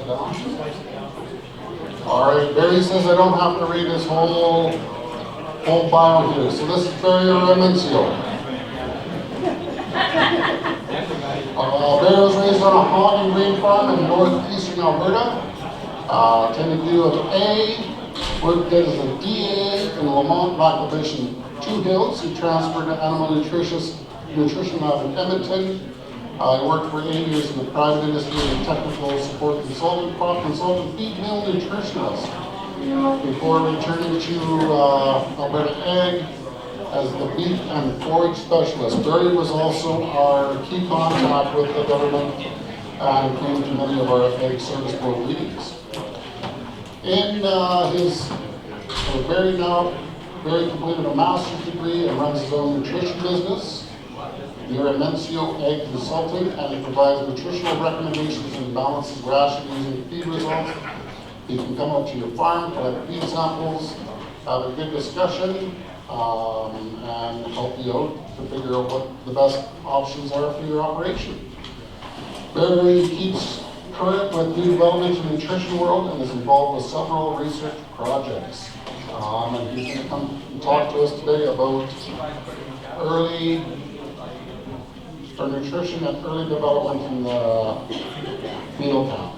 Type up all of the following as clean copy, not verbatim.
down. All right, Barry says I don't have to read his whole bio here. So this is Barry Remencio. Barry was raised on a hog and grain farm in northeastern Alberta. Attended U of A, worked as a DA in Lamont, Maclavation, Two Hills. He transferred to animal nutrition out of Edmonton. I worked for 8 years in the private industry as a technical support consultant, crop consultant, feed mill nutritionist, before returning to Alberta Ag as the beef and forage specialist. Barry was also our key contact with the government and came to many of our Ag Service Board meetings. Barry completed a master's degree and runs his own nutrition business. You're a Mencio Egg Consultant, and he provides nutritional recommendations and balances ration using feed results. He can come up to your farm, collect feed samples, have a good discussion, and help you out to figure out what the best options are for your operation. Barry keeps current with new developments in the nutrition world and is involved with several research projects. And he's going to come and talk to us today about nutrition and early development in the meal count.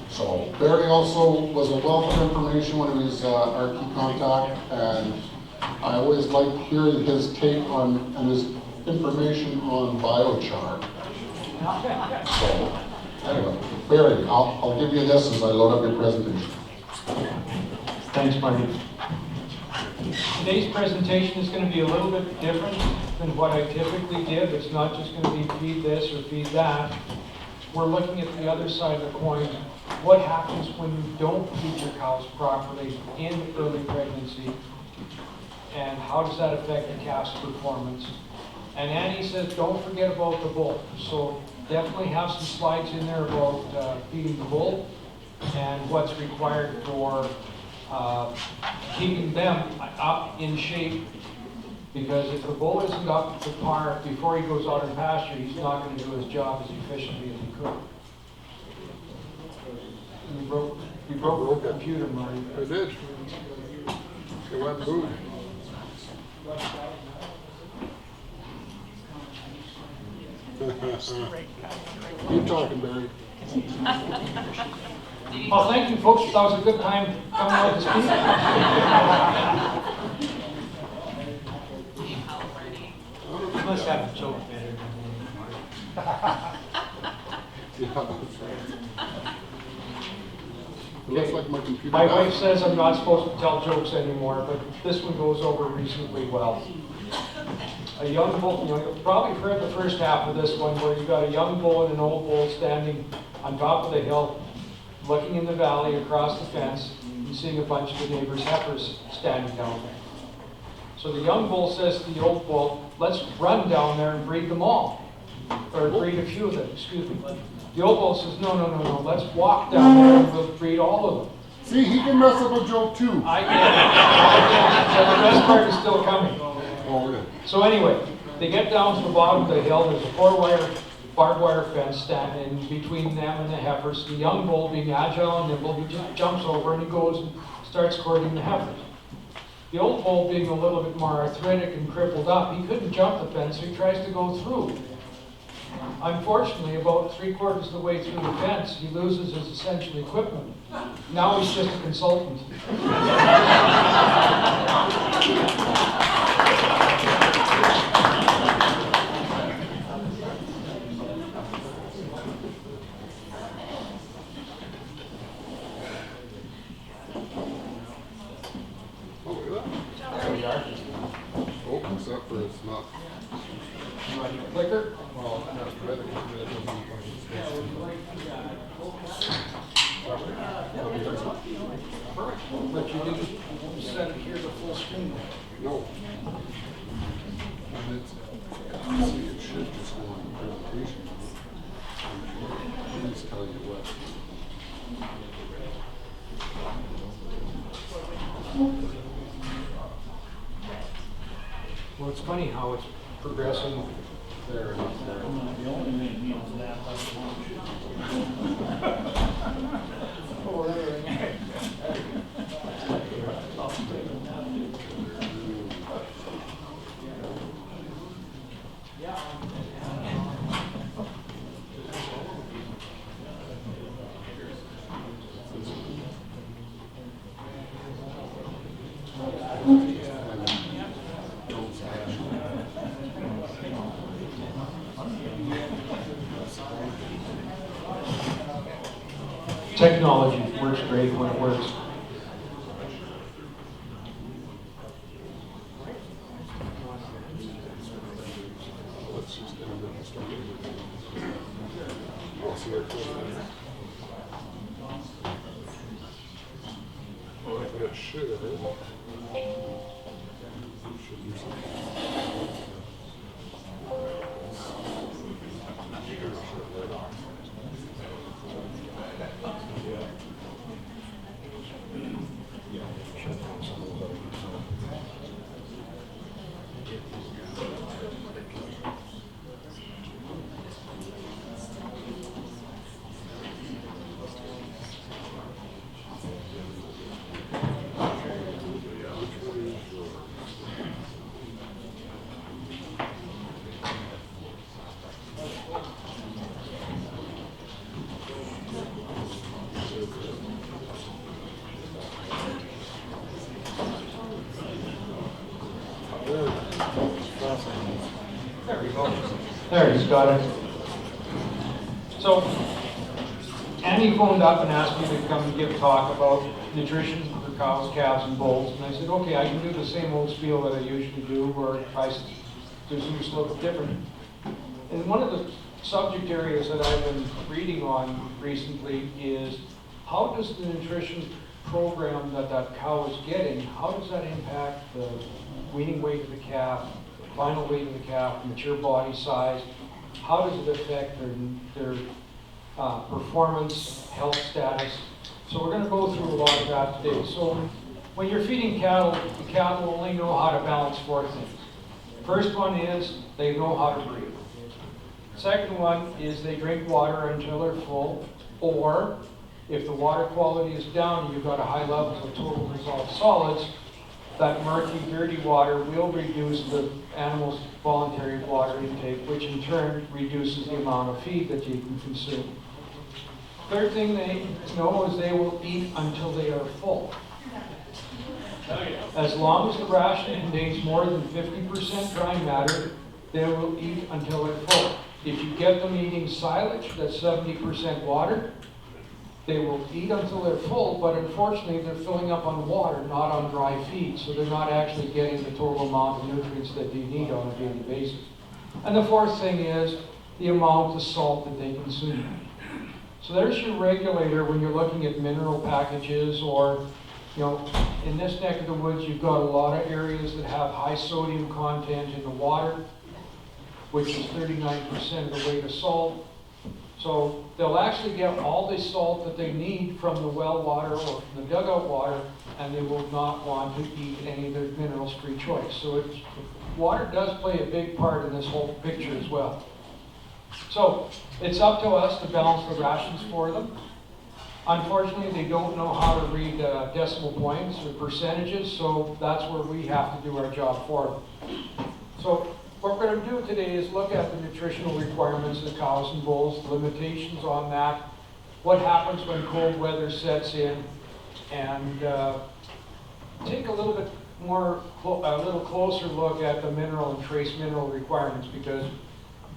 So Barry also was a wealth of information when he was our key contact, and I always liked hearing his take on and his information on biochar. So anyway, Barry, I'll give you this as I load up your presentation. Thanks, Marty. Today's presentation is going to be a little bit different than what I typically give. It's not just going to be feed this or feed that. We're looking at the other side of the coin. What happens when you don't feed your cows properly in early pregnancy, and how does that affect the calf's performance? And Annie says don't forget about the bull. So definitely have some slides in there about feeding the bull and what's required for keeping them up in shape, because if the bull isn't up to par before he goes out in pasture, he's not going to do his job as efficiently as he could. You broke the computer, Marty. I did. It went boom. Keep talking, Barry. Well, thank you, folks. That was a good time coming out to speak. You must have a joke better than me, Marty. Looks like my computer. My wife says I'm not supposed to tell jokes anymore, but this one goes over reasonably well. A young bull, you've probably heard the first half of this one, where you've got a young bull and an old bull standing on top of the hill, looking in the valley across the fence and seeing a bunch of the neighbor's heifers standing down there. So the young bull says to the old bull, let's run down there and breed them all. Or breed a few of them, excuse me. The old bull says, no, let's walk down there and we'll breed all of them. See, he can mess up a joke too. I get it. But the best part is still coming. Oh, yeah. So anyway, they get down to the bottom of the hill. There's a barbed wire fence standing between them and the heifers. The young bull, being agile and nimble, he just jumps over and he goes and starts courting the heifers. The old bull, being a little bit more arthritic and crippled up, he couldn't jump the fence, so he tries to go through. Unfortunately, about 3/4 of the way through the fence, he loses his essential equipment. Now he's just a consultant. Except for it's not. You want your clicker? Well, no, But you didn't set it here to full screen. No. And it's, see, it should just go on the presentation. Please tell you what. Well, it's funny how progressing there. The only thing means that oh, there. Technology works great when it works. It should have. There we go. There, he's got it. So, Andy phoned up and asked me to come and give a talk about nutrition for cows, calves, and bulls. And I said, okay, I can do the same old spiel that I usually do, or try to do something just a little bit different. And one of the subject areas that I've been reading on recently is how does the nutrition program that that cow is getting, how does that impact the weaning weight of the calf, the final weight of the calf, mature body size? How does it affect their performance, health status? So we're going to go through a lot of that today. So when you're feeding cattle, the cattle only know how to balance four things. First one is they know how to breathe. Second one is they drink water until they're full, or if the water quality is down and you've got a high level of total dissolved solids, that murky, dirty water will reduce the animal's voluntary water intake, which in turn reduces the amount of feed that you can consume. Third thing they know is they will eat until they are full. As long as the ration contains more than 50% dry matter, they will eat until they're full. If you get them eating silage, that's 70% water, they will eat until they're full, but unfortunately they're filling up on water, not on dry feed, so they're not actually getting the total amount of nutrients that they need on a daily basis. And the fourth thing is the amount of salt that they consume. So there's your regulator when you're looking at mineral packages, or in this neck of the woods you've got a lot of areas that have high sodium content in the water, which is 39% of the weight of salt. So they'll actually get all the salt that they need from the well water or from the dugout water, and they will not want to eat any of their minerals free choice. So water does play a big part in this whole picture as well. So it's up to us to balance the rations for them. Unfortunately, they don't know how to read decimal points or percentages, so that's where we have to do our job for them. So what we're going to do today is look at the nutritional requirements of cows and bulls, limitations on that, what happens when cold weather sets in, and take a little closer look at the mineral and trace mineral requirements, because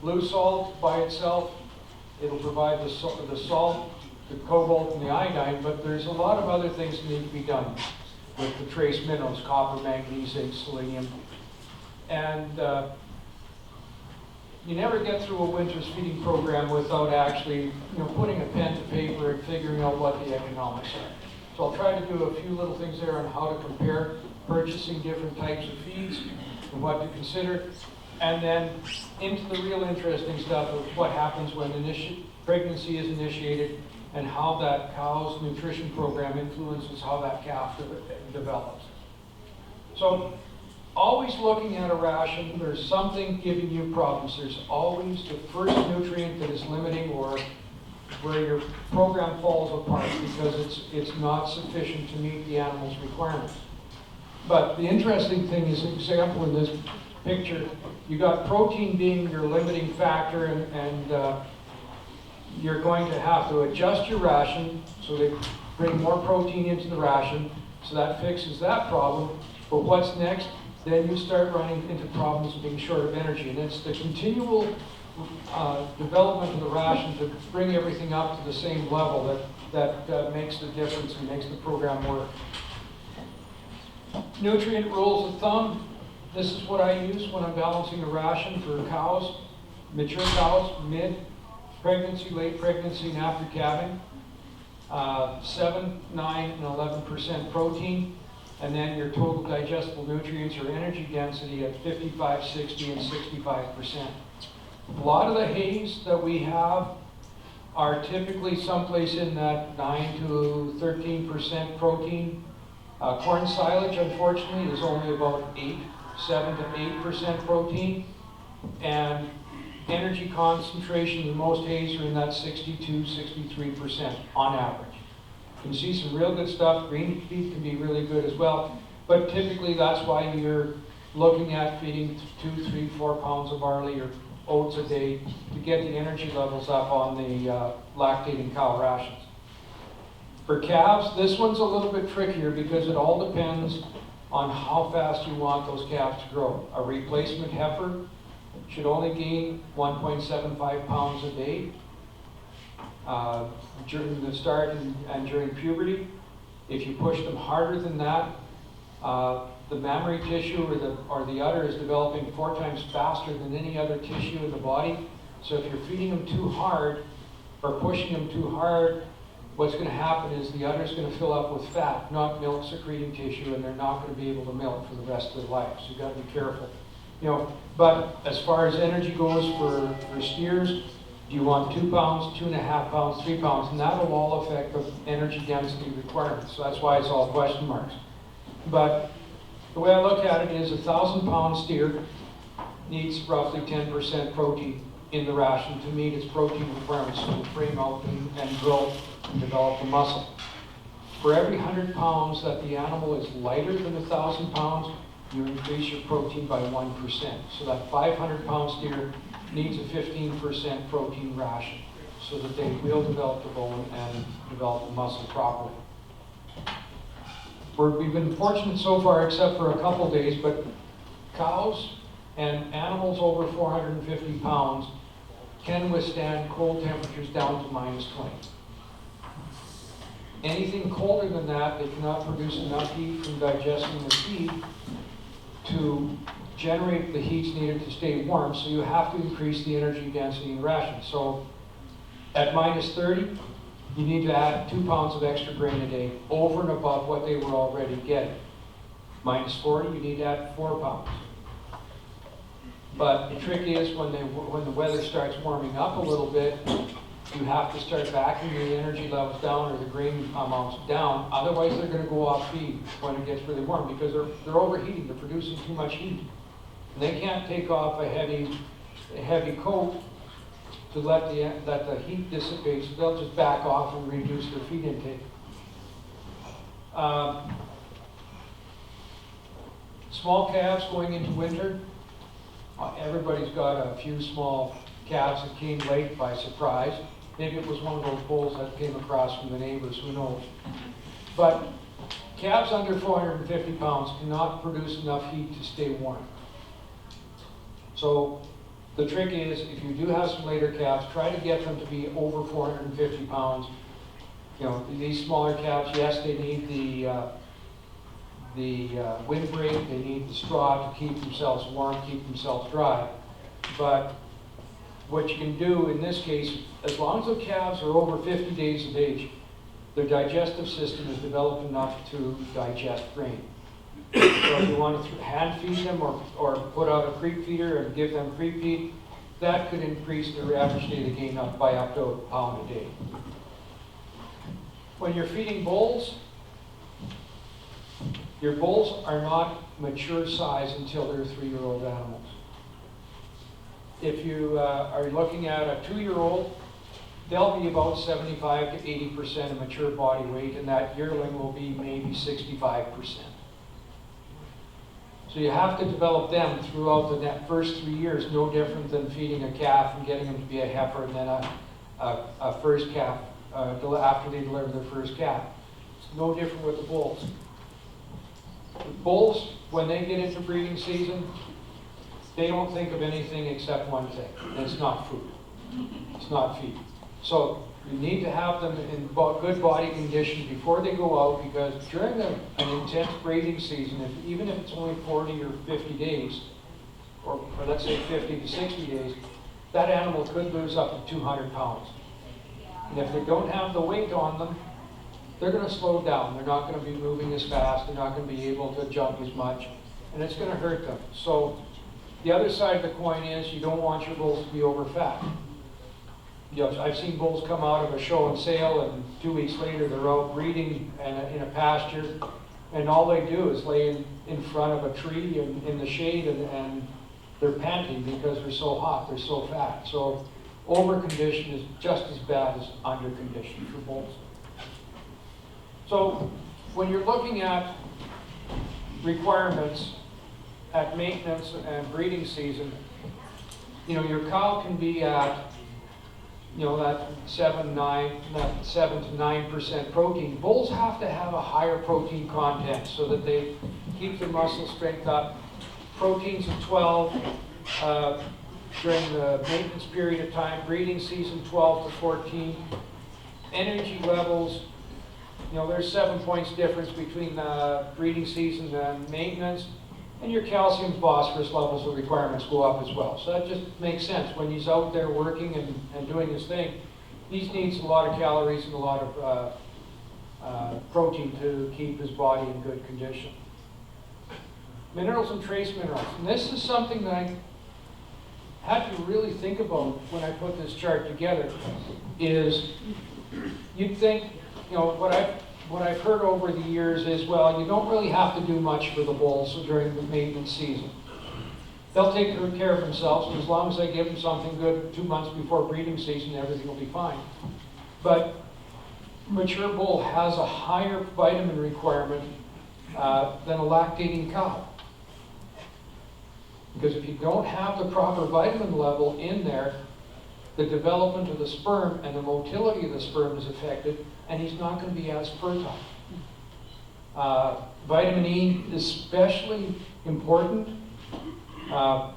blue salt by itself, it'll provide the salt, the cobalt, and the iodine, but there's a lot of other things that need to be done with the trace minerals, copper, manganese, zinc, selenium, and you never get through a winter's feeding program without actually, putting a pen to paper and figuring out what the economics are. So I'll try to do a few little things there on how to compare purchasing different types of feeds and what to consider, and then into the real interesting stuff of what happens when pregnancy is initiated and how that cow's nutrition program influences how that calf develops. So always looking at a ration, there's something giving you problems. There's always the first nutrient that is limiting or where your program falls apart because it's not sufficient to meet the animal's requirements. But the interesting thing is, example in this picture, you got protein being your limiting factor, and you're going to have to adjust your ration so they bring more protein into the ration, so that fixes that problem. But what's next? Then you start running into problems of being short of energy, and it's the continual development of the ration to bring everything up to the same level that makes the difference and makes the program work. Nutrient rules of thumb. This is what I use when I'm balancing a ration for cows, mature cows, mid-pregnancy, late pregnancy, and after calving. 7, 9, and 11% protein, and then your total digestible nutrients or energy density at 55, 60, and 65%. A lot of the hays that we have are typically someplace in that 9 to 13% protein. Corn silage, unfortunately, is only about 7 to 8% protein, and energy concentration in most hays are in that 62, 63% on average. You can see some real good stuff. Green feed can be really good as well, but typically that's why you're looking at feeding 2, 3, 4 pounds of barley or oats a day to get the energy levels up on the lactating cow rations. For calves, this one's a little bit trickier because it all depends on how fast you want those calves to grow. A replacement heifer should only gain 1.75 pounds a day during the start and during puberty. If you push them harder than that, the mammary tissue or the udder is developing 4 times faster than any other tissue in the body. So if you're feeding them too hard or pushing them too hard, what's going to happen is the udder is going to fill up with fat, not milk secreting tissue, and they're not going to be able to milk for the rest of their life. So you've got to be careful. But as far as energy goes for steers, do you want 2 pounds, 2.5 pounds, 3 pounds? And that will all affect the energy density requirements. So that's why it's all question marks. But the way I look at it is a 1,000-pound steer needs roughly 10% protein in the ration to meet its protein requirements to frame out and grow and develop the muscle. For every 100 pounds that the animal is lighter than 1,000 pounds, you increase your protein by 1%. So that 500-pound steer needs a 15% protein ration so that they will develop the bone and develop the muscle properly. We've been fortunate so far, except for a couple days, but cows and animals over 450 pounds can withstand cold temperatures down to -20. Anything colder than that, they cannot produce enough heat from digesting the feed to generate the heats needed to stay warm, so you have to increase the energy density in the ration. So at -30, you need to add 2 pounds of extra grain a day over and above what they were already getting. -40, you need to add 4 pounds. But the trick is when the weather starts warming up a little bit, you have to start backing the energy levels down or the grain amounts down. Otherwise, they're going to go off feed when it gets really warm because they're overheating. They're producing too much heat. And they can't take off a heavy coat to let the heat dissipate. So they'll just back off and reduce their feed intake. Small calves going into winter. Everybody's got a few small calves that came late by surprise. Maybe it was one of those bulls that came across from the neighbors, who knows. But calves under 450 pounds cannot produce enough heat to stay warm. So the trick is, if you do have some later calves, try to get them to be over 450 pounds. These smaller calves, yes, they need the windbreak, they need the straw to keep themselves warm, keep themselves dry. But what you can do in this case, as long as the calves are over 50 days of age, their digestive system is developed enough to digest grain. So if you want to hand feed them or put out a creep feeder and give them creep feed, that could increase their average daily gain by up to a pound a day. When you're feeding bulls, Your bulls are not mature size until they're 3-year-old animals. If you are looking at a 2-year-old, they'll be about 75 to 80% of mature body weight, and that yearling will be maybe 65%. So you have to develop them throughout the first 3 years, no different than feeding a calf and getting them to be a heifer and then a first calf after they deliver their first calf. It's no different with the bulls. The bulls, when they get into breeding season, they don't think of anything except one thing, and it's not food. It's not feed. So you need to have them in good body condition before they go out, because during an intense breeding season, even if it's only 40 or 50 days, or let's say 50 to 60 days, that animal could lose up to 200 pounds. And if they don't have the weight on them, they're going to slow down. They're not going to be moving as fast. They're not going to be able to jump as much, and it's going to hurt them. So the other side of the coin is you don't want your bulls to be over fat. I've seen bulls come out of a show and sale, and 2 weeks later they're out breeding in a pasture, and all they do is lay in front of a tree in the shade, and they're panting because they're so hot, they're so fat. So over-condition is just as bad as under-condition for bulls. So when you're looking at requirements at maintenance and breeding season, your cow can be at that 7 to 9% protein. Bulls have to have a higher protein content so that they keep their muscle strength up. Proteins of 12 during the maintenance period of time. Breeding season 12 to 14. Energy levels, there's 7 points difference between breeding season and maintenance. And your calcium, phosphorus levels, the requirements go up as well. So that just makes sense. When he's out there working and doing his thing, he needs a lot of calories and a lot of protein to keep his body in good condition. Minerals and trace minerals. And this is something that I had to really think about when I put this chart together, is you'd think, what I've heard over the years is, well, you don't really have to do much for the bulls during the maintenance season. They'll take good care of themselves, and as long as they give them something good 2 months before breeding season, everything will be fine. But mature bull has a higher vitamin requirement than a lactating cow. Because if you don't have the proper vitamin level in there, the development of the sperm and the motility of the sperm is affected, and he's not going to be as fertile. Vitamin E is especially important. The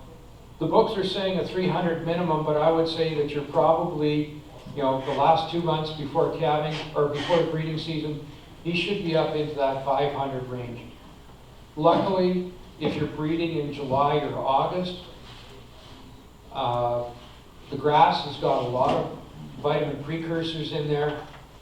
books are saying a 300 minimum, but I would say that you're probably, the last 2 months before calving or before the breeding season, he should be up into that 500 range. Luckily, if you're breeding in July or August, the grass has got a lot of vitamin precursors in there,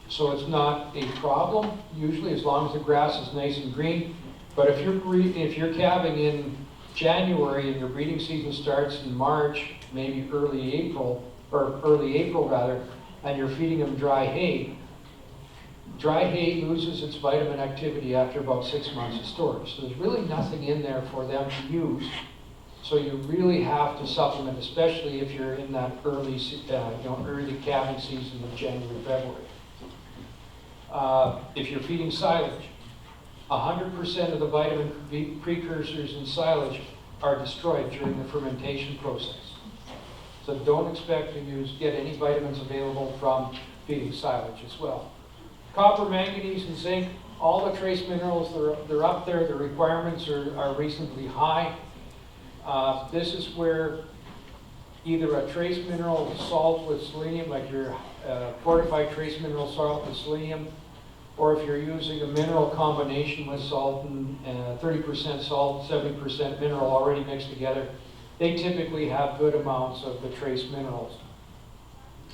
so it's not a problem, usually, as long as the grass is nice and green. But if you're calving in January and your breeding season starts in March, maybe early April rather, and you're feeding them dry hay loses its vitamin activity after about 6 months of storage. So there's really nothing in there for them to use. So you really have to supplement, especially if you're in that early calving season of January, February. If you're feeding silage, 100% of the vitamin precursors in silage are destroyed during the fermentation process. So don't expect to get any vitamins available from feeding silage as well. Copper, manganese, and zinc, all the trace minerals, they're up there. The requirements are reasonably high. This is where either a trace mineral salt with selenium, like your fortified trace mineral salt with selenium, or if you're using a mineral combination with salt and 30% salt, 70% mineral already mixed together, they typically have good amounts of the trace minerals.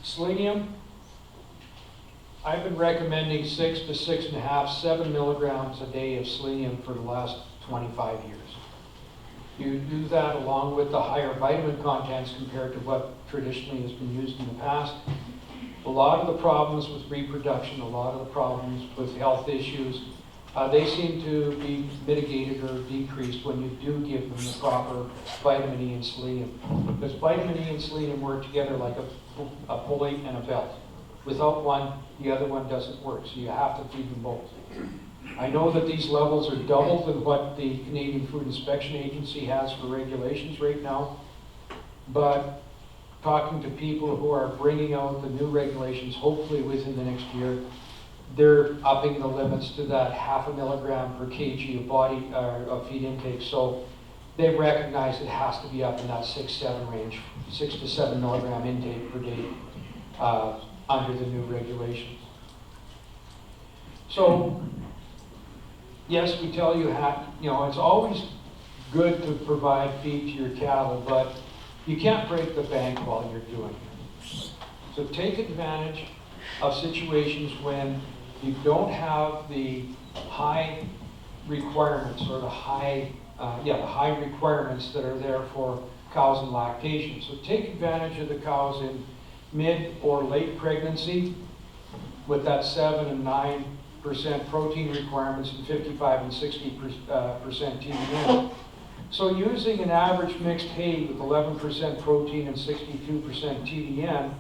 Selenium, I've been recommending 6 to 6.5, 7 milligrams a day of selenium for the last 25 years. You do that along with the higher vitamin contents compared to what traditionally has been used in the past. A lot of the problems with reproduction, a lot of the problems with health issues they seem to be mitigated or decreased when you do give them the proper vitamin E and selenium. Because vitamin E and selenium work together like a pulley and a belt. Without one, the other one doesn't work, so you have to feed them both. I know that these levels are double than what the Canadian Food Inspection Agency has for regulations right now, but talking to people who are bringing out the new regulations, hopefully within the next year, they're upping the limits to that 0.5 milligram per kg of body of feed intake. So they recognize it has to be up in that 6-7 range, 6 to 7 milligram intake per day under the new regulations. So yes, we tell you it's always good to provide feed to your cattle, but you can't break the bank while you're doing it. So take advantage of situations when you don't have the high requirements or the high requirements that are there for cows in lactation. So take advantage of the cows in mid or late pregnancy with that 7 and 9% protein requirements and 55 and 60% TDN. So using an average mixed hay with 11% protein and 62% TDN,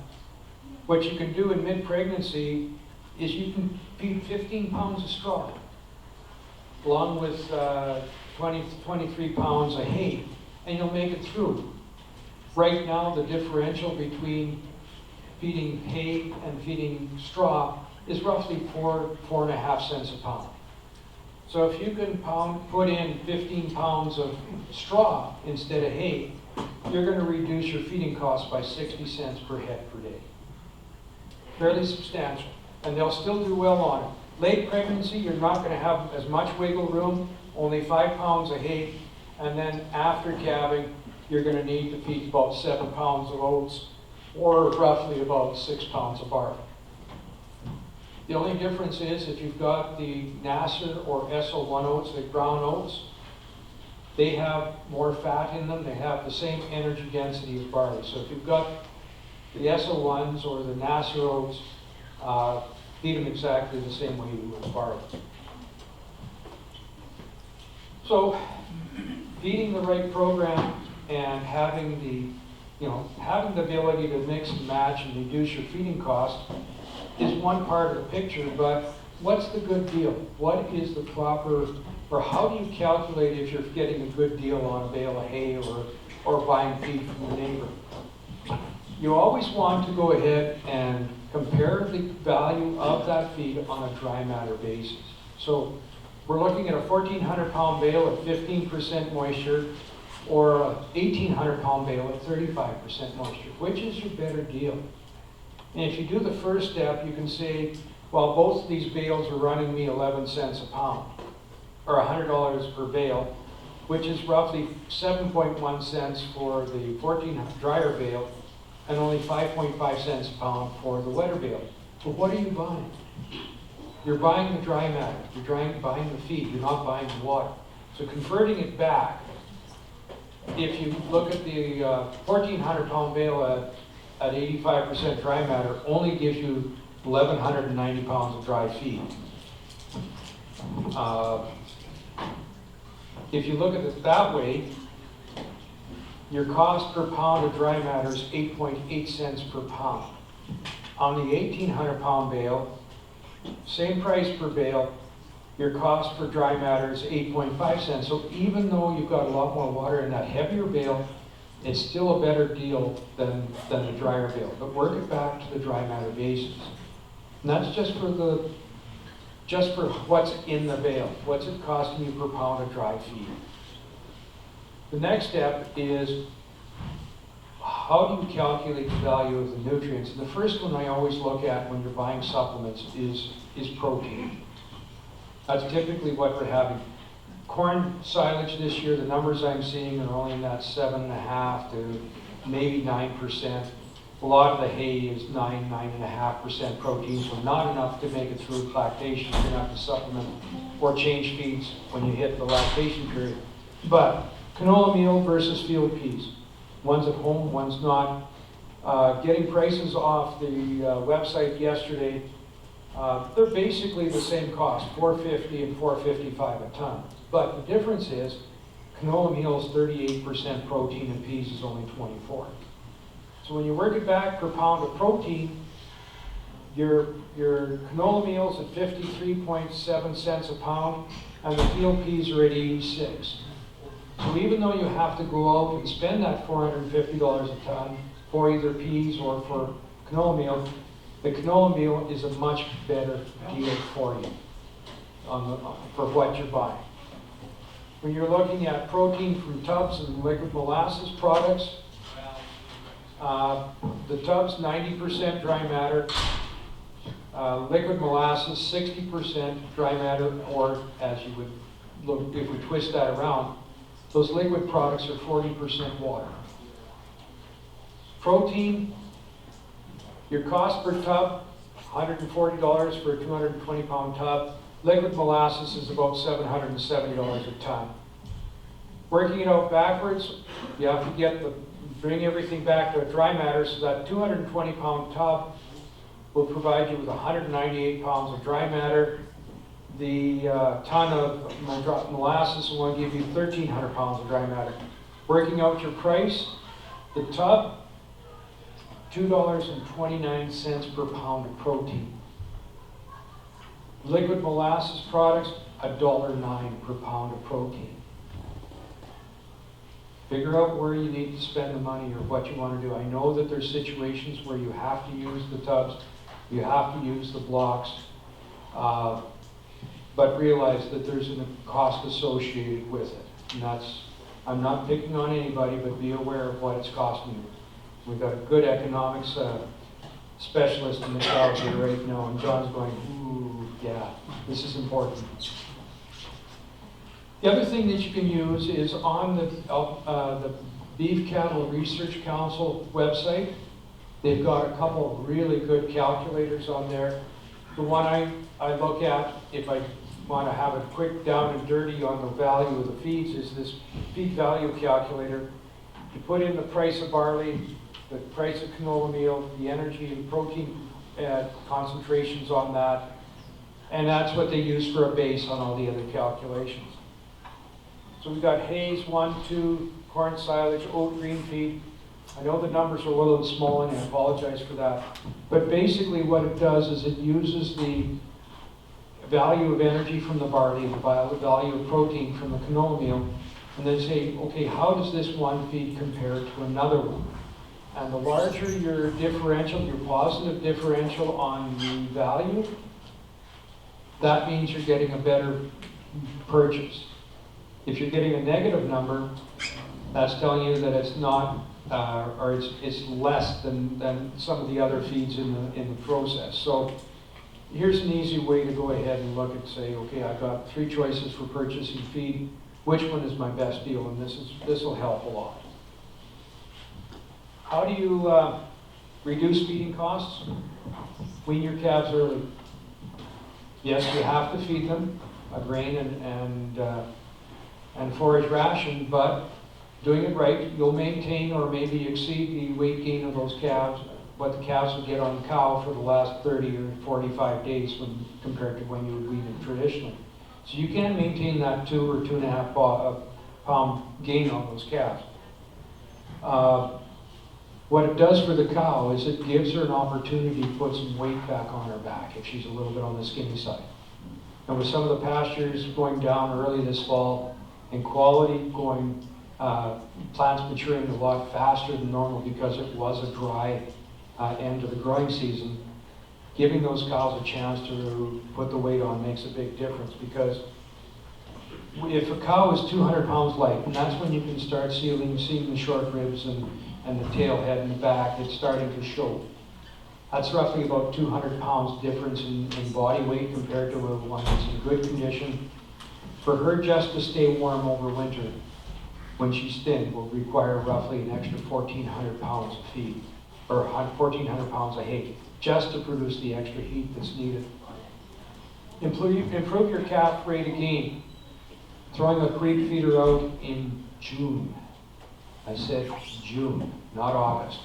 what you can do in mid-pregnancy is you can feed 15 pounds of straw along with 23 pounds of hay, and you'll make it through. Right now, the differential between feeding hay and feeding straw is roughly 4.5 cents a pound. So if you can put in 15 pounds of straw instead of hay, you're going to reduce your feeding costs by 60 cents per head per day. Fairly substantial, and they'll still do well on it. Late pregnancy, you're not going to have as much wiggle room, only 5 pounds of hay, and then after calving, you're going to need to feed about 7 pounds of oats, or roughly about 6 pounds of barley. The only difference is if you've got the Nasser or SO1 oats, the brown oats, they have more fat in them. They have the same energy density as barley. So if you've got the SO1s or the Nasser oats, feed them exactly the same way you would with barley. So feeding the right program and having the ability to mix and match and reduce your feeding costs is one part of the picture, but what's the good deal? What is the proper, or how do you calculate if you're getting a good deal on a bale of hay or buying feed from the neighbor? You always want to go ahead and compare the value of that feed on a dry matter basis. So we're looking at a 1,400 pound bale at 15% moisture or a 1,800 pound bale at 35% moisture. Which is your better deal? And if you do the first step, you can say, well, both of these bales are running me 11 cents a pound, or $100 per bale, which is roughly 7.1 cents for the 1400 dryer bale, and only 5.5 cents a pound for the wetter bale. But what are you buying? You're buying the dry matter. You're buying the feed. You're not buying the water. So converting it back, if you look at the 1,400 pound bale at 85% dry matter, only gives you 1,190 pounds of dry feed. If you look at it that way, your cost per pound of dry matter is 8.8 cents per pound. On the 1,800 pound bale, same price per bale, your cost for dry matter is 8.5 cents. So even though you've got a lot more water in that heavier bale, it's still a better deal than the drier bale. But work it back to the dry matter basis. And that's just for what's in the bale. What's it costing you per pound of dry feed? The next step is, how do you calculate the value of the nutrients? And the first one I always look at when you're buying supplements is protein. That's typically what we're having. Corn silage this year, the numbers I'm seeing are only in that 7.5 to maybe 9%. A lot of the hay is 9.5% protein, so not enough to make it through lactation. You're going to have to supplement or change feeds when you hit the lactation period. But canola meal versus field peas. One's at home, one's not. Getting prices off the website yesterday, They're basically the same cost, $4.50 and $4.55 a ton. But the difference is, canola meal is 38% protein and peas is only 24. So when you work it back per pound of protein, your canola meal's at 53.7 cents a pound, and the field peas are at 86. So even though you have to go out and spend that $450 a ton for either peas or for canola meal, the canola meal is a much better deal for you for what you're buying. When you're looking at protein from tubs and liquid molasses products, the tubs 90% dry matter, liquid molasses 60% dry matter, or as you would look, if we twist that around, those liquid products are 40% water. Protein, your cost per tub, $140 for a 220 pound tub. Liquid molasses is about $770 a ton. Working it out backwards, you have to bring everything back to a dry matter, so that 220 pound tub will provide you with 198 pounds of dry matter. The ton of molasses will give you 1,300 pounds of dry matter. Working out your price, the tub, $2.29 per pound of protein. Liquid molasses products, $1.09 per pound of protein. Figure out where you need to spend the money or what you want to do. I know that there's situations where you have to use the tubs, you have to use the blocks, but realize that there's a cost associated with it. And I'm not picking on anybody, but be aware of what it's costing you. We've got a good economics specialist in the crowd here right now, and John's going, ooh, yeah, this is important. The other thing that you can use is on the Beef Cattle Research Council website. They've got a couple of really good calculators on there. The one I look at, if I want to have it quick down and dirty on the value of the feeds, is this feed value calculator. You put in the price of barley, the price of canola meal, the energy and protein concentrations on that, and that's what they use for a base on all the other calculations. So we've got Hays 1, 2, corn silage, oat green feed. I know the numbers are a little small and I apologize for that. But basically what it does is it uses the value of energy from the barley, the value of protein from the canola meal, and then say, okay, how does this one feed compare to another one? And the larger your differential, your positive differential on the value, that means you're getting a better purchase. If you're getting a negative number, that's telling you that it's not, or it's less than some of the other feeds in the process. So here's an easy way to go ahead and look and say, okay, I've got 3 choices for purchasing feed. Which one is my best deal? And this will help a lot. How do you reduce feeding costs? Wean your calves early. Yes, you have to feed them a grain and forage ration, but doing it right, you'll maintain or maybe exceed the weight gain of those calves, what the calves would get on the cow for the last 30 or 45 days compared to when you would wean it traditionally. So you can maintain that 2 or 2.5 pound gain on those calves. What it does for the cow is it gives her an opportunity to put some weight back on her back if she's a little bit on the skinny side. And with some of the pastures going down early this fall, and quality going, plants maturing a lot faster than normal because it was a dry end of the growing season, giving those cows a chance to put the weight on makes a big difference, because if a cow is 200 pounds light, and that's when you can start seeing the short ribs and the tail head and the back, it's starting to show. That's roughly about 200 pounds difference in body weight compared to one that's in good condition. For her just to stay warm over winter, when she's thin, will require roughly an extra 1,400 pounds of feed, or 1,400 pounds of hay, just to produce the extra heat that's needed. Improve your calf rate of gain. Throwing a creek feeder out in June. I said June, not August.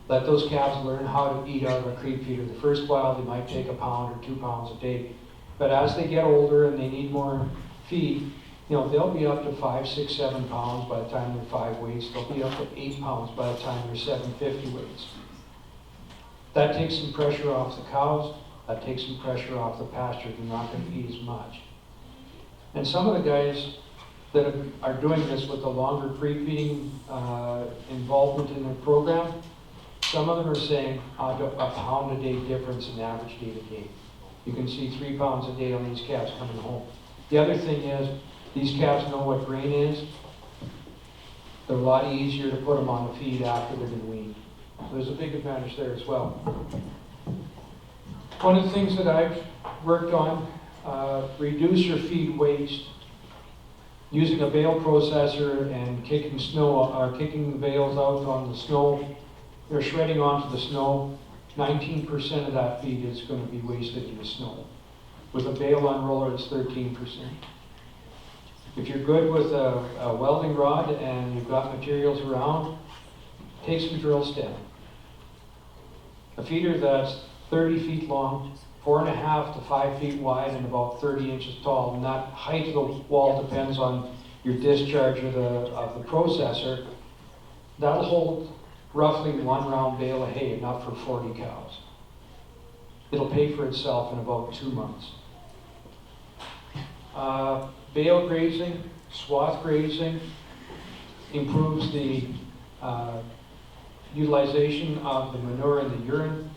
Let those calves learn how to eat out of a creep feeder. The first while they might take a pound or 2 pounds a day. But as they get older and they need more feed, they'll be up to 5, 6, 7 pounds by the time they're 5 weights. They'll be up to 8 pounds by the time they're 750 weights. That takes some pressure off the cows. That takes some pressure off the pasture. They're not going to eat as much. And some of the guys that are doing this with the longer pre-feeding involvement in their program, some of them are saying a pound a day difference in average day to day. You can see 3 pounds a day on these calves coming home. The other thing is, these calves know what grain is. They're a lot easier to put them on the feed after they've been weaned. So there's a big advantage there as well. One of the things that I've worked on, reduce your feed waste. Using a bale processor and kicking the bales out on the snow, they're shredding onto the snow. 19% of that feed is going to be wasted in the snow. With a bale unroller, it's 13%. If you're good with a welding rod and you've got materials around, take some drill stem. A feeder that's 30 feet long, 4.5 to 5 feet wide, and about 30 inches tall. And that height of the wall depends on your discharge of the processor. That'll hold roughly 1 round bale of hay, enough for 40 cows. It'll pay for itself in about 2 months. Bale grazing, swath grazing improves the utilization of the manure in the urine.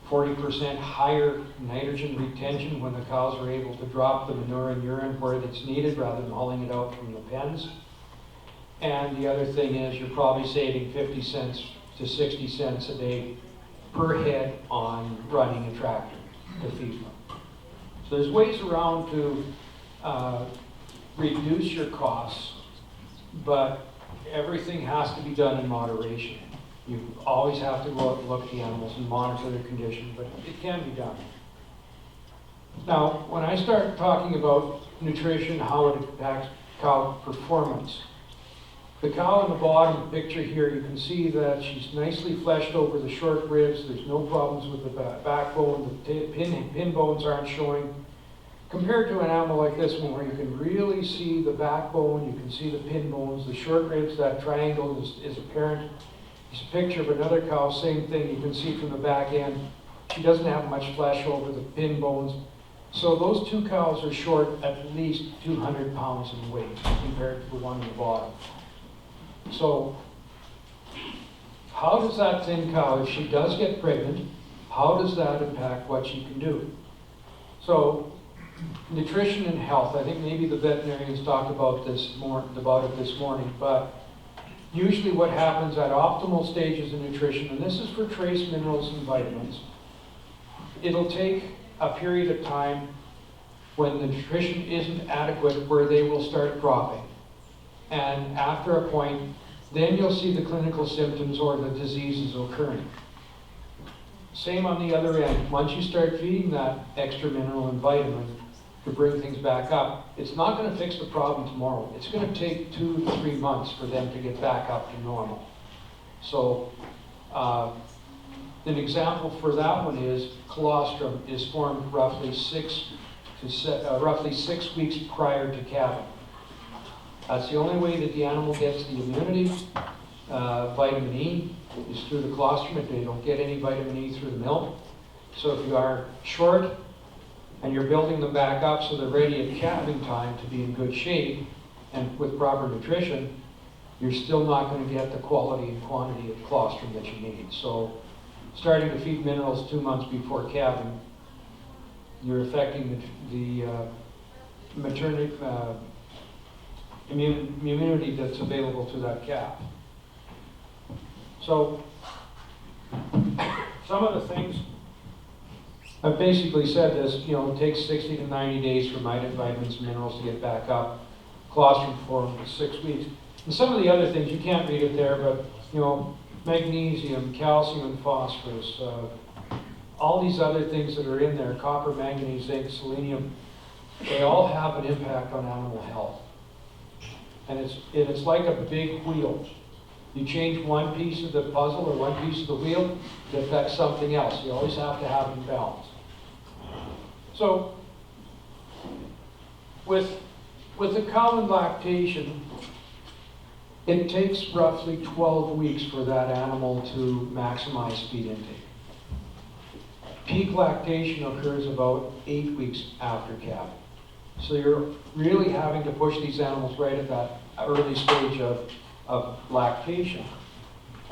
40% higher nitrogen retention when the cows are able to drop the manure and urine where it's needed rather than hauling it out from the pens. And the other thing is you're probably saving 50 cents to 60 cents a day per head on running a tractor to feed them. So there's ways around to reduce your costs, but everything has to be done in moderation. You always have to go out and look at the animals and monitor their condition, but it can be done. Now, when I start talking about nutrition, how it impacts cow performance, the cow in the bottom picture here, you can see that she's nicely fleshed over the short ribs. There's no problems with the backbone. The pin bones aren't showing. Compared to an animal like this one, where you can really see the backbone, you can see the pin bones, the short ribs, that triangle is apparent. It's a picture of another cow, same thing. You can see from the back end, she doesn't have much flesh over the pin bones. So those two cows are short at least 200 pounds in weight compared to the one in the bottom. So how does that thin cow, if she does get pregnant, how does that impact what she can do? So nutrition and health, I think maybe the veterinarians talked about it this morning, but usually what happens at optimal stages of nutrition, and this is for trace minerals and vitamins, it'll take a period of time when the nutrition isn't adequate where they will start dropping. And after a point, then you'll see the clinical symptoms or the diseases occurring. Same on the other end. Once you start feeding that extra mineral and vitamin to bring things back up, it's not going to fix the problem tomorrow. It's going to take 2 to 3 months for them to get back up to normal. So an example for that one is colostrum is formed roughly 6 weeks prior to calving. That's the only way that the animal gets the immunity. Vitamin E is through the colostrum if they don't get any vitamin E through the milk. So if you are short and you're building them back up so they're ready at calving time to be in good shape and with proper nutrition, you're still not going to get the quality and quantity of colostrum that you need. So starting to feed minerals 2 months before calving, you're affecting the maternity immunity that's available to that calf. So some of the things, I've basically said this, it takes 60 to 90 days for vitamins and minerals to get back up. Colostrum formed in 6 weeks. And some of the other things, you can't read it there, but magnesium, calcium, and phosphorus, all these other things that are in there, copper, manganese, zinc, selenium, they all have an impact on animal health. And it's like a big wheel. You change one piece of the puzzle or one piece of the wheel, it affects something else. You always have to have them balanced. So, with a cow in lactation, it takes roughly 12 weeks for that animal to maximize feed intake. Peak lactation occurs about 8 weeks after calving. So you're really having to push these animals right at that early stage of lactation.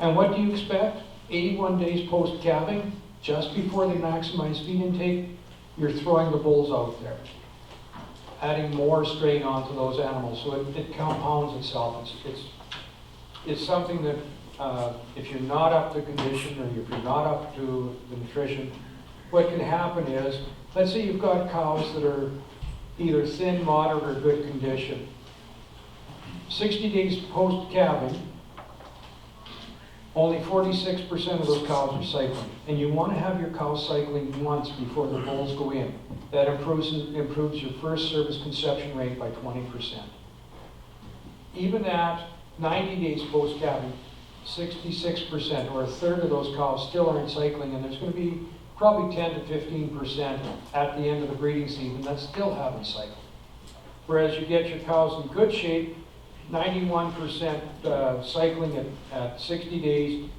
And what do you expect? 81 days post-calving, just before they maximize feed intake, you're throwing the bulls out there, adding more strain onto those animals. So it compounds itself. It's something that if you're not up to condition or if you're not up to the nutrition, what can happen is, let's say you've got cows that are either thin, moderate, or good condition. 60 days post-calving, only 46% of those cows are cycling. And you want to have your cows cycling once before the bulls go in. That improves your first service conception rate by 20%. Even at 90 days post-calving, 66% or a third of those cows still aren't cycling, and there's going to be probably 10 to 15% at the end of the breeding season that still haven't cycled. Whereas you get your cows in good shape, 91% cycling at 60 days,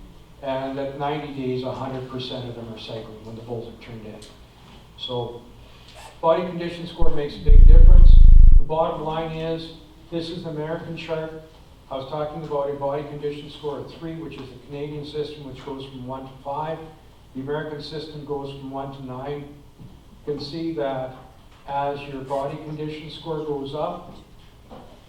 and at 90 days, 100% of them are cycling when the bulls are turned in. So body condition score makes a big difference. The bottom line is, this is the American chart. I was talking about a body condition score of 3, which is the Canadian system, which goes from 1 to 5. The American system goes from 1 to 9. You can see that as your body condition score goes up,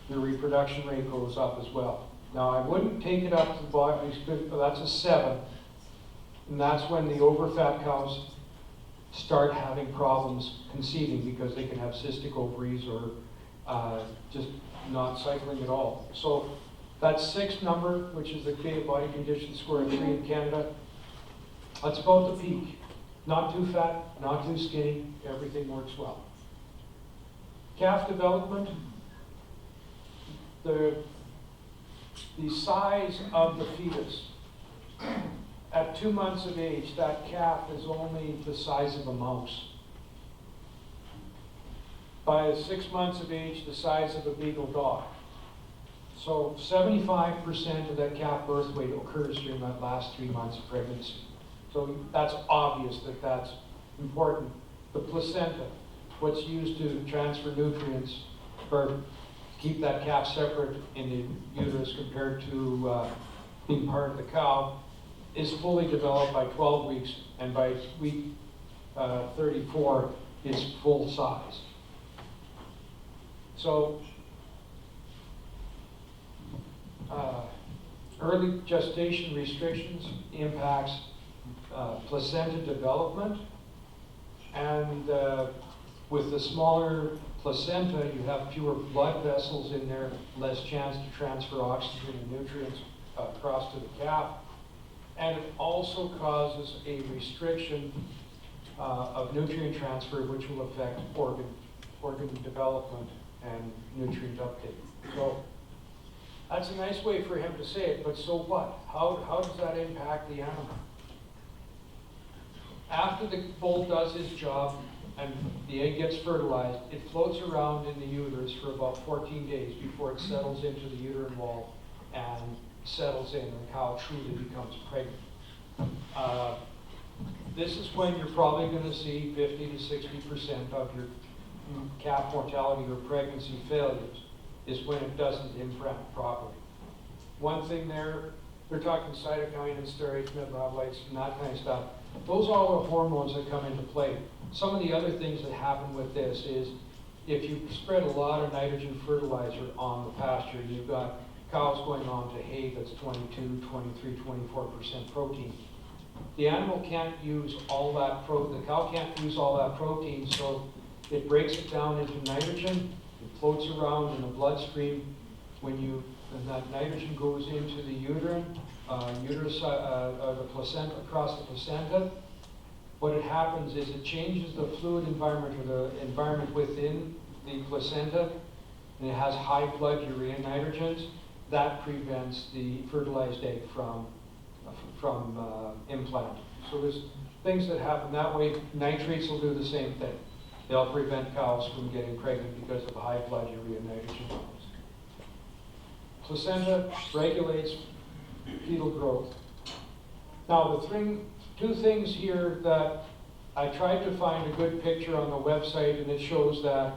your reproduction rate goes up as well. Now, I wouldn't take it up to the body, that's a 7. And that's when the overfat cows start having problems conceiving because they can have cystic ovaries or just not cycling at all. So that 6 number, which is the body condition score of 3 in Canada, that's about the peak. Not too fat, not too skinny, everything works well. Calf development, the size of the fetus. At 2 months of age, that calf is only the size of a mouse. By 6 months of age, the size of a beagle dog. So 75% of that calf birth weight occurs during that last 3 months of pregnancy. So that's obvious that that's important. The placenta, what's used to transfer nutrients or keep that calf separate in the uterus compared to being part of the cow, is fully developed by 12 weeks, and by week 34, it's full size. So early gestation restrictions impacts placenta development, and with the smaller placenta, you have fewer blood vessels in there, less chance to transfer oxygen and nutrients across to the calf, and it also causes a restriction of nutrient transfer, which will affect organ development and nutrient uptake. So that's a nice way for him to say it, but so what? How does that impact the animal? After the bull does his job and the egg gets fertilized, it floats around in the uterus for about 14 days before it settles into the uterine wall and settles in, and the cow truly becomes pregnant. This is when you're probably going to see 50 to 60% of your calf mortality or pregnancy failures, is when it doesn't implant properly. One thing they're talking cytokine and steroids, metabolites, and that kind of stuff. Those all are hormones that come into play. Some of the other things that happen with this is if you spread a lot of nitrogen fertilizer on the pasture, you've got cows going on to hay that's 22, 23, 24% protein. The animal can't use all that the cow can't use all that protein, so it breaks it down into nitrogen. It floats around in the bloodstream. When that nitrogen goes into the uterus, the placenta, across the placenta, what it happens is it changes the fluid environment or the environment within the placenta, and it has high blood urea nitrogens. that prevents the fertilized egg from implanting. So there's things that happen that way. Nitrates will do the same thing. They'll prevent cows from getting pregnant because of high blood urea nitrogen levels. Placenta regulates fetal growth. Now two things here that I tried to find a good picture on the website, and it shows that,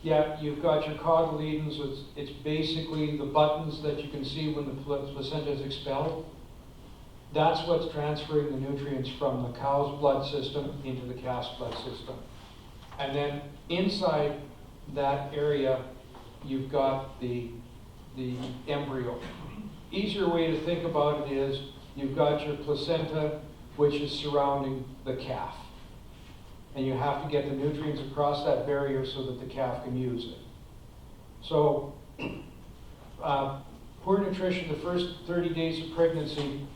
yeah, you've got your cotyledons. It's basically the buttons that you can see when the placenta is expelled. That's what's transferring the nutrients from the cow's blood system into the calf's blood system. And then inside that area, you've got the embryo. Easier way to think about it is you've got your placenta, which is surrounding the calf. And you have to get the nutrients across that barrier so that the calf can use it. So, poor nutrition the first 30 days of pregnancy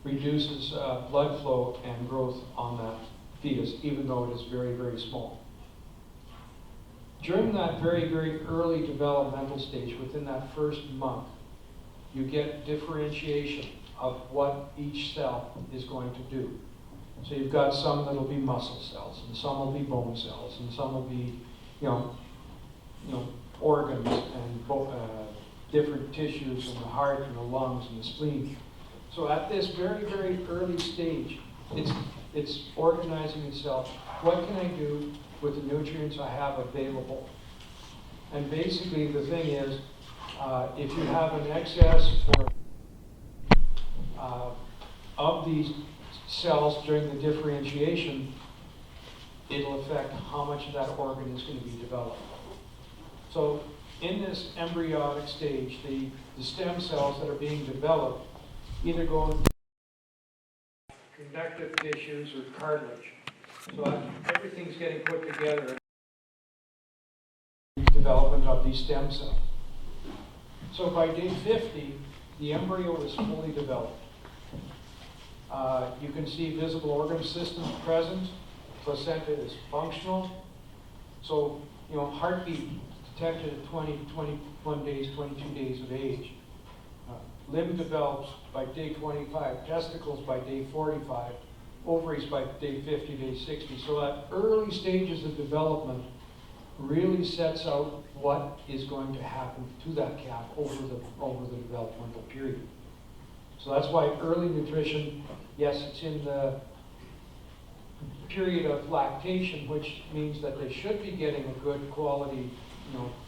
reduces blood flow and growth on that fetus, even though it is very, very small. During that very, very early developmental stage, within that first month, you get differentiation of what each cell is going to do. So you've got some that'll be muscle cells, and some will be bone cells, and some will be, organs and different tissues, and the heart and the lungs and the spleen. So at this very, very early stage, it's organizing itself. What can I do with the nutrients I have available? And basically the thing is, if you have an excess of these cells during the differentiation, it'll affect how much of that organ is going to be developed. So in this embryonic stage, the stem cells that are being developed either go into conductive tissues or cartilage. So everything's getting put together in the development of these stem cells. So by day 50, the embryo is fully developed. You can see visible organ systems present. Placenta is functional. So, heartbeat detected at 20, 21 days, 22 days of age. Limb develops by day 25, testicles by day 45, ovaries by day 50, day 60. So that early stages of development really sets out what is going to happen to that calf over the developmental period. So that's why early nutrition, yes, it's in the period of lactation, which means that they should be getting a good quality,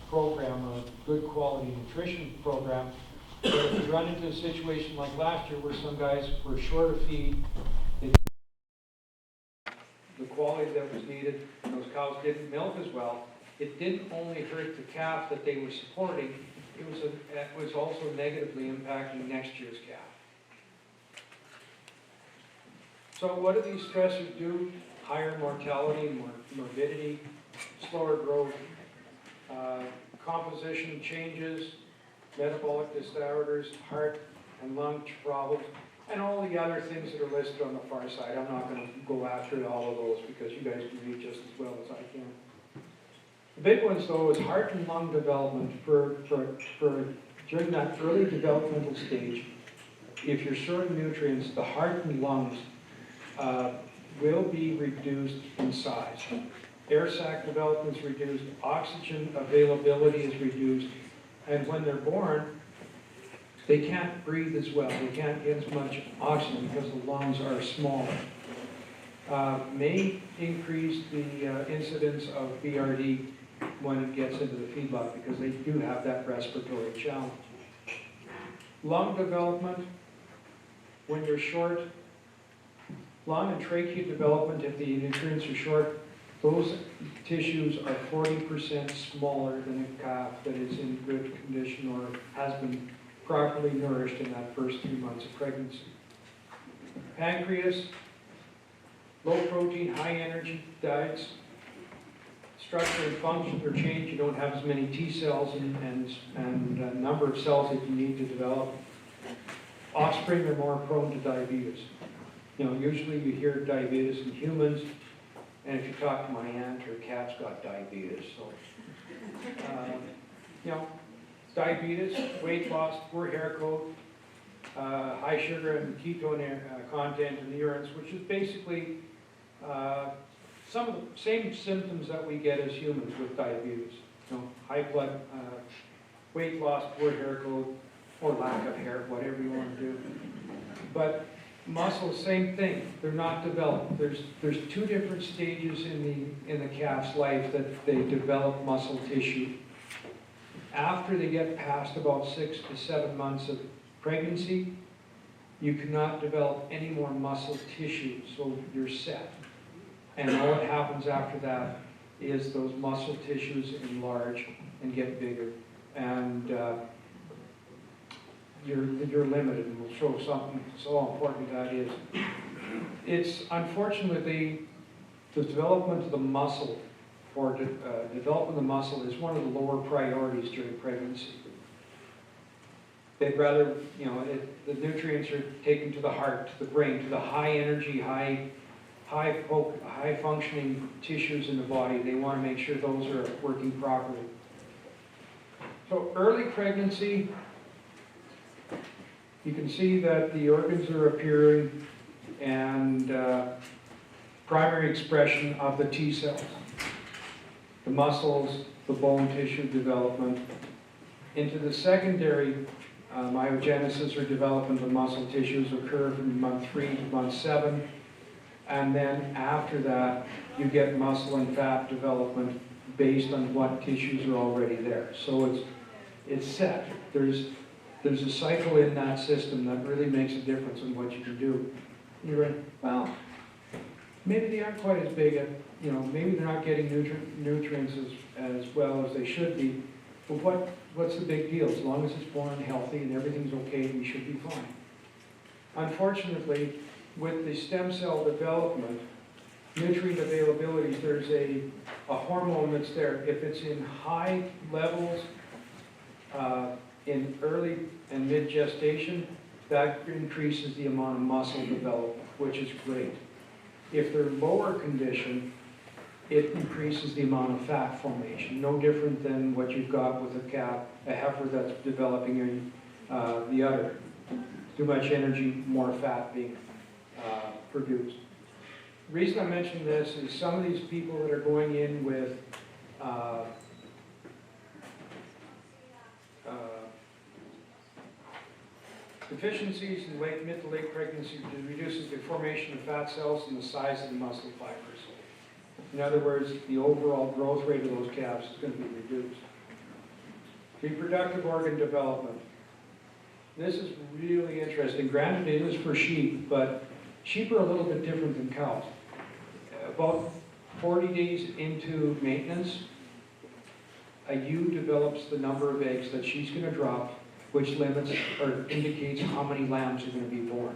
program, a good quality nutrition program. But if you run into a situation like last year where some guys were short of feed, the quality that was needed, and those cows didn't milk as well, it didn't only hurt the calf that they were supporting, it was also negatively impacting next year's calf. So what do these stressors do? Higher mortality, morbidity, slower growth, composition changes, metabolic disorders, heart and lung problems, and all the other things that are listed on the far side. I'm not going to go after all of those because you guys can read just as well as I can. The big ones, though, is heart and lung development for during that early developmental stage. If you're short of nutrients, the heart and lungs will be reduced in size. Air sac development is reduced, oxygen availability is reduced, and when they're born, they can't breathe as well. They can't get as much oxygen because the lungs are smaller. May increase the incidence of BRD when it gets into the feedlot because they do have that respiratory challenge. Lung development, when you're short, lung and trachea development, if the nutrients are short, those tissues are 40% smaller than a calf that is in good condition or has been properly nourished in that first 3 months of pregnancy. Pancreas, low protein, high energy diets. Structure and function are changed. You don't have as many T cells and number of cells that you need to develop. Offspring are more prone to diabetes. Usually you hear diabetes in humans, and if you talk to my aunt, her cat's got diabetes. So, diabetes, weight loss, poor hair coat, high sugar and ketone content in the urines, which is basically some of the same symptoms that we get as humans with diabetes. You know, high blood, weight loss, poor hair coat, or lack of hair, whatever you want to do. But muscle, same thing. They're not developed. There's two different stages in the calf's life that they develop muscle tissue. After they get past about 6 to 7 months of pregnancy, you cannot develop any more muscle tissue, so you're set. And all that happens after that is those muscle tissues enlarge and get bigger. And you're limited, and we'll show something so important that is. It's unfortunately the development of the muscle, or development of the muscle is one of the lower priorities during pregnancy. They'd rather, you know, the nutrients are taken to the heart, to the brain, to the high energy, high functioning tissues in the body. They want to make sure those are working properly. So early pregnancy, you can see that the organs are appearing and primary expression of the T cells, the muscles, the bone tissue development. Into the secondary myogenesis or development of muscle tissues occur from month 3 to month 7. And then after that, you get muscle and fat development based on what tissues are already there. So it's set. There's a cycle in that system that really makes a difference in what you can do. You're right. Well, maybe they aren't quite as big, you know, maybe they're not getting nutrients as well as they should be. But what's the big deal? As long as it's born healthy and everything's okay, we should be fine. Unfortunately, with the stem cell development, nutrient availability, there's a hormone that's there. If it's in high levels in early and mid gestation, that increases the amount of muscle development, which is great. If they're lower condition, it increases the amount of fat formation. No different than what you've got with a calf, a heifer that's developing in the udder. Too much energy, more fat being produced. The reason I mention this is some of these people that are going in with deficiencies in mid to late pregnancy reduces the formation of fat cells and the size of the muscle fibers. In other words, the overall growth rate of those calves is going to be reduced. Reproductive organ development. This is really interesting. Granted, it is for sheep, but sheep are a little bit different than cows. About 40 days into maintenance, a ewe develops the number of eggs that she's going to drop, which limits or indicates how many lambs are going to be born.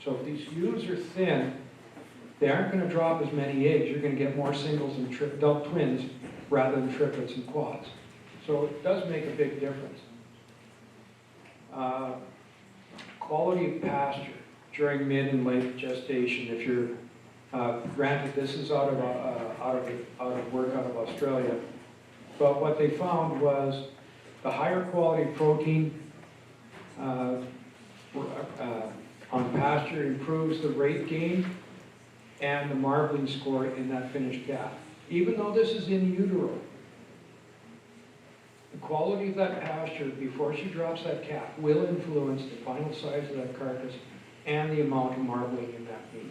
So if these ewes are thin, they aren't going to drop as many eggs. You're going to get more singles and adult twins rather than triplets and quads. So it does make a big difference. Quality of pasture during mid and late gestation. If you're granted, this is out of work out of Australia, but what they found was the higher quality protein on pasture improves the rate gain and the marbling score in that finished calf. Even though this is in utero, the quality of that pasture before she drops that calf will influence the final size of that carcass and the amount of marbling in that meat.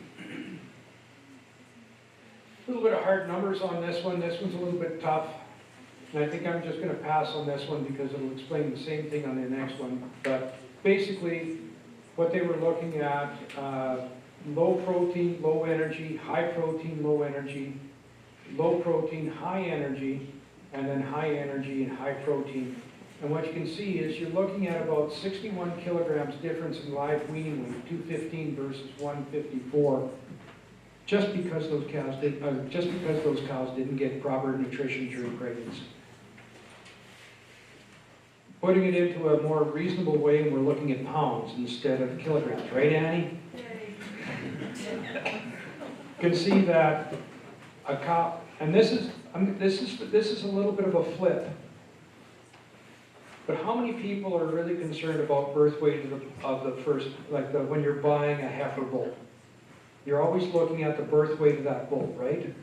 A little bit of hard numbers on this one. This one's a little bit tough. And I think I'm just going to pass on this one because it'll explain the same thing on the next one. But basically, what they were looking at, low protein, low energy, high protein, low energy, low protein, high energy, and then high energy and high protein. And what you can see is you're looking at about 61 kilograms difference in live weaning weight, 215 versus 154, just because those cows didn't get proper nutrition during pregnancy. Putting it into a more reasonable way, and we're looking at pounds instead of kilograms, right, Annie? You can see that a cow, and this is a little bit of a flip. But how many people are really concerned about birth weight of the first, like when you're buying a heifer bull? You're always looking at the birth weight of that bull, right?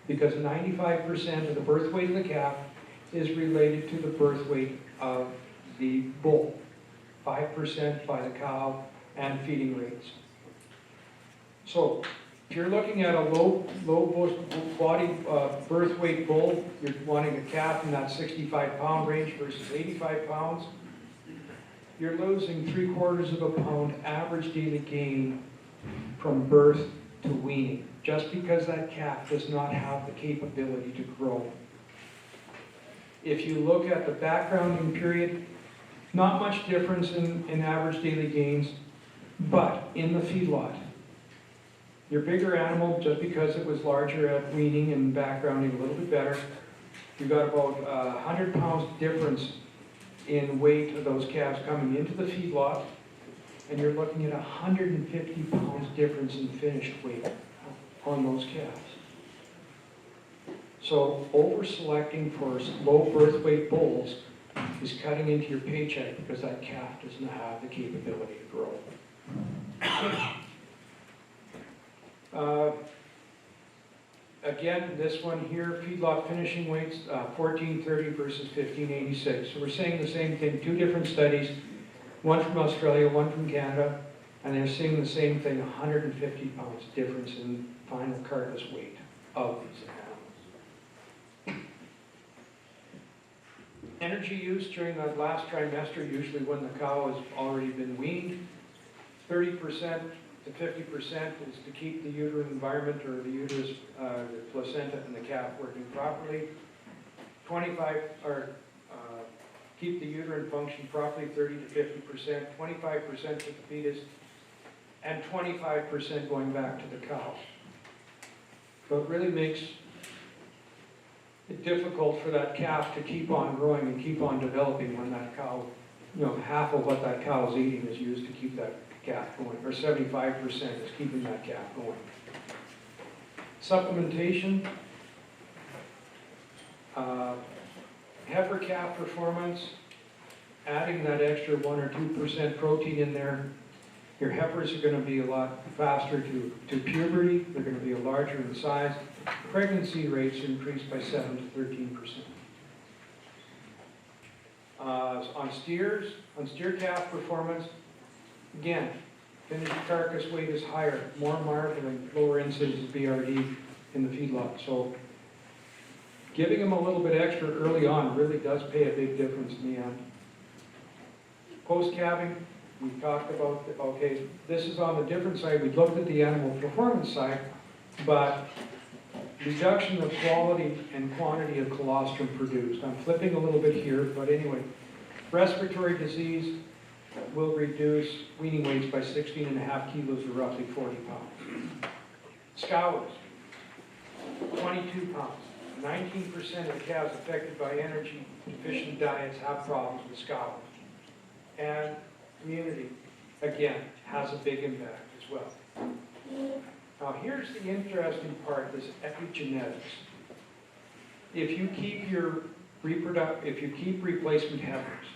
Because 95% of the birth weight of the calf is related to the birth weight of the bull. 5% by the cow and feeding rates. So, if you're looking at a low body birth weight bull, you're wanting a calf in that 65-pound range versus 85 pounds, you're losing 3/4 of a pound average daily gain from birth to weaning, just because that calf does not have the capability to grow. If you look at the backgrounding period, not much difference in average daily gains, but in the feedlot, your bigger animal, just because it was larger at weaning and backgrounding a little bit better, you got about 100 pounds difference in weight of those calves coming into the feedlot, and you're looking at 150 pounds difference in finished weight on those calves. So over-selecting for low birth weight bulls is cutting into your paycheck because that calf doesn't have the capability to grow. Again, this one here, feedlot finishing weights, 1430 versus 1586. So we're saying the same thing, two different studies, one from Australia, one from Canada, and they're seeing the same thing, 150 pounds difference in final carcass weight of these animals. Energy use during the last trimester, usually when the cow has already been weaned, 30% to 50% is to keep the uterine environment or the uterus, the placenta and the calf working properly. 25 or keep the uterine function properly, 30 to 50%, 25% to the fetus, and 25% going back to the cow. So it really makes it difficult for that calf to keep on growing and keep on developing when that cow, half of what that cow is eating is used to keep that calf going, or 75% is keeping that calf going. Supplementation, heifer calf performance, adding that extra 1 or 2% protein in there. Your heifers are going to be a lot faster to puberty. They're going to be larger in size. Pregnancy rates increased by 7 to 13%. On steer calf performance, again, finished carcass weight is higher, more marked and lower incidence of BRD in the feedlot. So giving them a little bit extra early on really does pay a big difference in the end. Post-calving, we've talked about, okay, this is on the different side. We looked at the animal performance side, but reduction of quality and quantity of colostrum produced. I'm flipping a little bit here, but anyway, respiratory disease will reduce weaning weights by 16.5 kilos or roughly 40 pounds. Scours, 22 pounds. 19% of the calves affected by energy deficient diets have problems with scours. And community, again, has a big impact as well. Now here's the interesting part, this epigenetics. If you keep replacement heifers,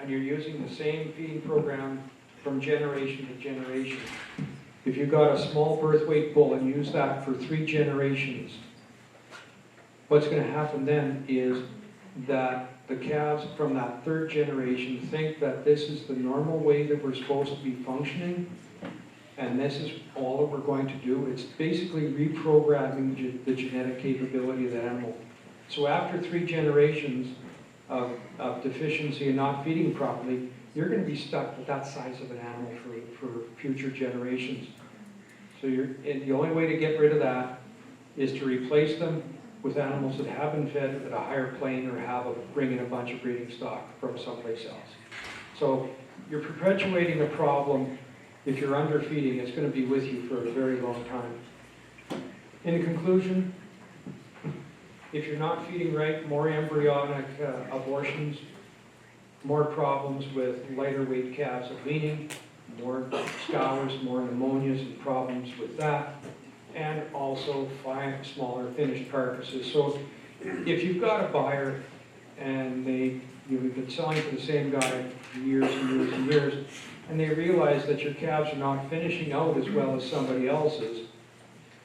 and you're using the same feeding program from generation to generation, if you've got a small birth weight bull and use that for 3 generations, what's going to happen then is that the calves from that 3rd generation think that this is the normal way that we're supposed to be functioning, and this is all that we're going to do. It's basically reprogramming the genetic capability of the animal. So after 3 generations of deficiency and not feeding properly, you're going to be stuck with that size of an animal for future generations. So and the only way to get rid of that is to replace them with animals that have been fed at a higher plane or bring in a bunch of breeding stock from someplace else. So you're perpetuating a problem. If you're underfeeding, it's going to be with you for a very long time. In conclusion, if you're not feeding right, more embryonic abortions, more problems with lighter weight calves at weaning, more scours, more pneumonias and problems with that, and also smaller finished carcasses. So if you've got a buyer and they you've been selling to the same guy for years and years and years, and they realize that your calves are not finishing out as well as somebody else's,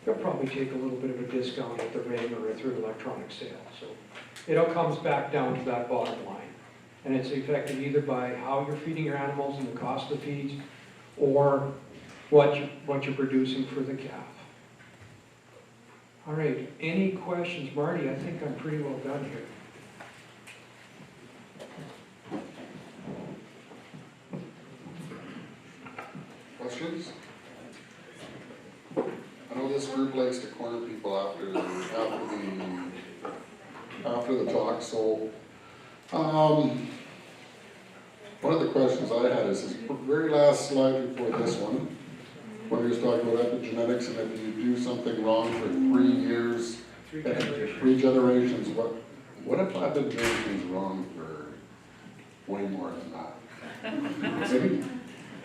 they'll probably take a little bit of a discount at the ring or through electronic sale. So it all comes back down to that bottom line. And it's affected either by how you're feeding your animals and the cost of feeds, or what you're producing for the calf. All right, any questions? Marty, I think I'm pretty well done here. Questions? I know this group likes to corner people after the talk, so one of the questions I had is the very last slide before this one, when he was talking about epigenetics, and if you do something wrong for 3 years, three generations, what if epigenetics is wrong for way more than that? Maybe?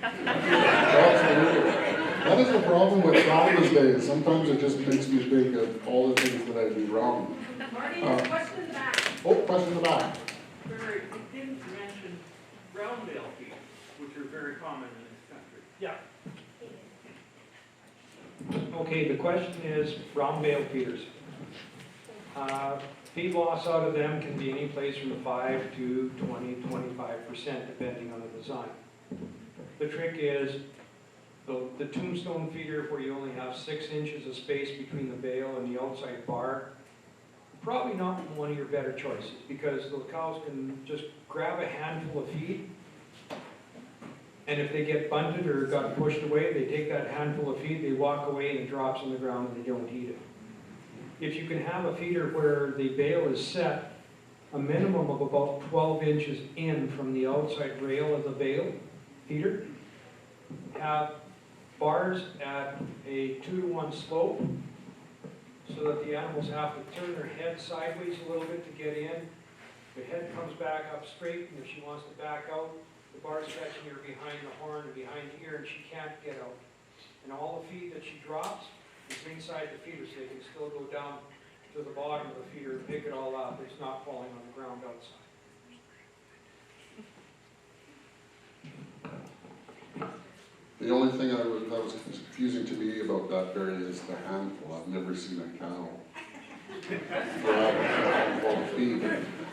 Absolutely. That is the problem with Father's Day. Sometimes it just makes me think of all the things that I do wrong. Marty, there's a question in the back. Oh, question in the back. Barry, you didn't mention brown bale feed, which are very common in this country. Yeah. Okay, the question is brown bale feeders. Feed loss out of them can be any place from 5 to 20, 25%, depending on the design. The trick is the tombstone feeder, where you only have 6 inches of space between the bale and the outside bar, probably not one of your better choices, because the cows can just grab a handful of feed, and if they get bunted or got pushed away, they take that handful of feed, they walk away, and it drops on the ground and they don't eat it. If you can have a feeder where the bale is set a minimum of about 12 inches in from the outside rail of the bale feeder, have bars at a 2-to-1 slope, so that the animals have to turn their head sideways a little bit to get in. The head comes back up straight, and if she wants to back out, the bar's catching her behind the horn and behind here, and she can't get out. And all the feed that she drops is inside the feeder, so they can still go down to the bottom of the feeder and pick it all up. It's not falling on the ground outside. The only thing that was confusing to me about that, Barry, is the handful. I've never seen a cow grab a handful of feed.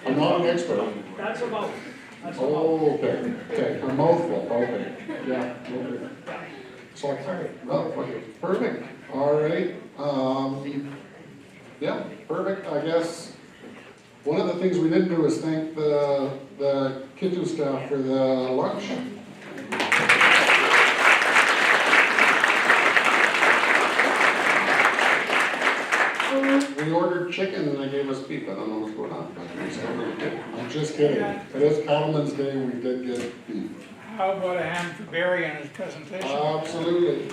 I'm not an expert. That's a mouth. That's a mouth. Oh, okay, okay, a mouthful, okay, yeah, okay. So, well, okay, perfect, all right, yeah, perfect, I guess. One of the things we didn't do is thank the kitchen staff for the lunch. We ordered chicken and they gave us beef. I don't know what's going on. I'm just kidding. It is Cattlemen's Day. We did get beef. How about a hand for Barry on his presentation? Absolutely.